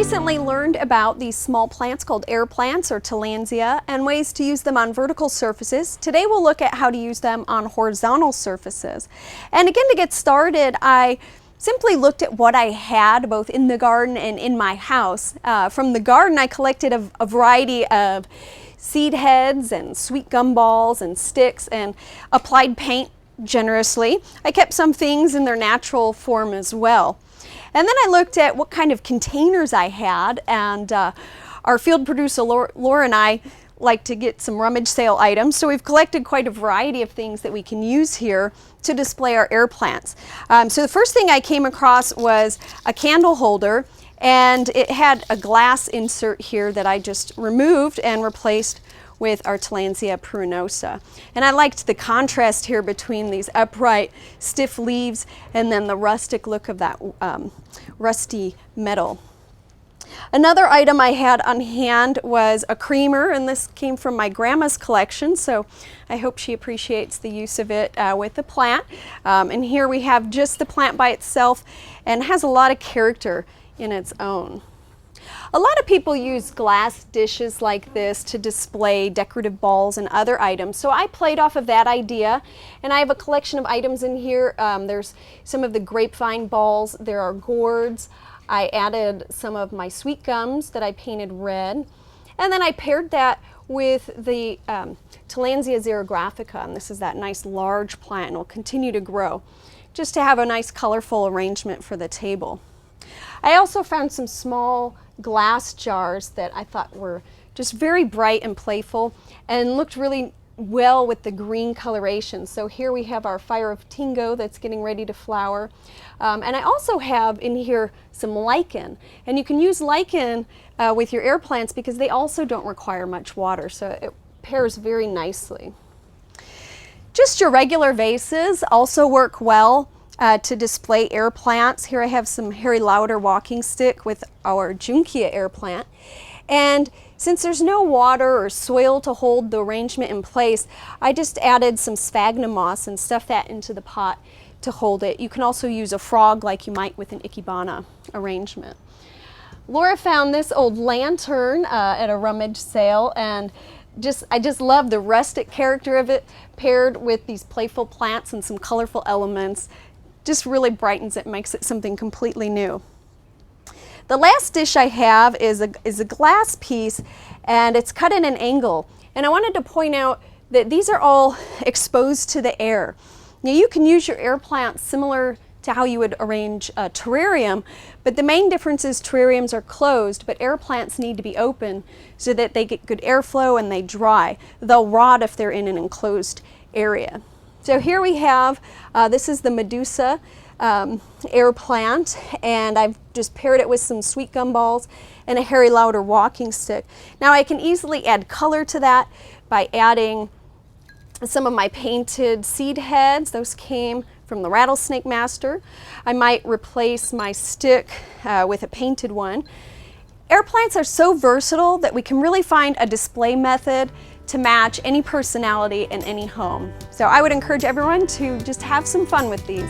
recently learned about these small plants called air plants or tillandsia and ways to use them on vertical surfaces. Today we'll look at how to use them on horizontal surfaces. And again, to get started, I simply looked at what I had both in the garden and in my house. From the garden, I collected a variety of seed heads and sweet gumballs and sticks and applied paint generously. I kept some things in their natural form as well. And then I looked at what kind of containers I had, and our field producer Laura and I like to get some rummage sale items, so we've collected quite a variety of things that we can use here to display our air plants. So the first thing I came across was a candle holder, and it had a glass insert here that I just removed and replaced with our Tillandsia pruinosa. And I liked the contrast here between these upright, stiff leaves and then the rustic look of that rusty metal. Another item I had on hand was a creamer, and this came from my grandma's collection, so I hope she appreciates the use of it with the plant. And here we have just the plant by itself, and it has a lot of character in its own. A lot of people use glass dishes like this to display decorative balls and other items, so I played off of that idea, and I have a collection of items in here. There's some of the grapevine balls, there are gourds. I added some of my sweet gums that I painted red, and then I paired that with the Tillandsia xerographica, and this is that nice large plant and will continue to grow, just to have a nice colorful arrangement for the table. I also found some small glass jars that I thought were just very bright and playful and looked really well with the green coloration. So here we have our fire of tingo that's getting ready to flower. And I also have in here some lichen. And you can use lichen with your air plants because they also don't require much water, so it pairs very nicely. Just your regular vases also work well to display air plants. Here I have some Harry Lauder walking stick with our Junkia air plant. And since there's no water or soil to hold the arrangement in place, I just added some sphagnum moss and stuffed that into the pot to hold it. You can also use a frog like you might with an ikebana arrangement. Laura found this old lantern at a rummage sale, and I just love the rustic character of it paired with these playful plants and some colorful elements. Just really brightens it, makes it something completely new. The last dish I have is a glass piece, and it's cut in an angle. And I wanted to point out that these are all exposed to the air. Now you can use your air plants similar to how you would arrange a terrarium, but the main difference is terrariums are closed, but air plants need to be open so that they get good airflow and they dry. They'll rot if they're in an enclosed area. So here we have, this is the Medusa air plant, and I've just paired it with some sweet gumballs and a Harry Lauder walking stick. Now I can easily add color to that by adding some of my painted seed heads. Those came from the Rattlesnake Master. I might replace my stick with a painted one. Air plants are so versatile that we can really find a display method to match any personality in any home. So I would encourage everyone to just have some fun with these.